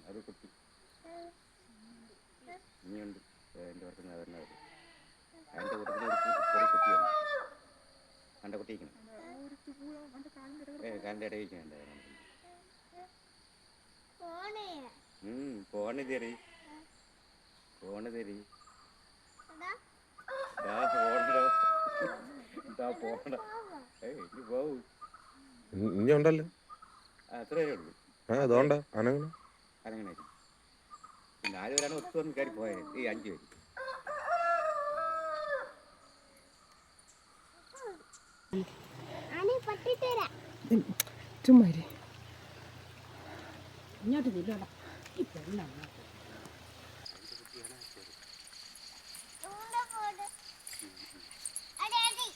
അത് കുട്ടി ഇനിയുണ്ട് എൻ്റെ വർഷം വരുന്നത് അതിൻ്റെ കൂട്ടത്തിൽ ഒരു കുട്ടിയുണ്ട് കണ്ട കുട്ടിയിരിക്കണം കാലിൻ്റെ ഇടയിക്കുന്നുണ്ട് ഫോണ് തരി ഫോണ് തരി ഇനി ഉണ്ടല്ലോ അത്രേ ഉള്ളൂ. അതുകൊണ്ടാ അനങ്ങനെ അങ്ങനെ 4 പേരാണ് ഒത്തു വന്ന് കയറി പോയത്. ഈ 5 പേര് ചുമ്മാ ഇങ്ങോട്ട് തിരിയടാ ഈ പെണ്ണാണ് അടി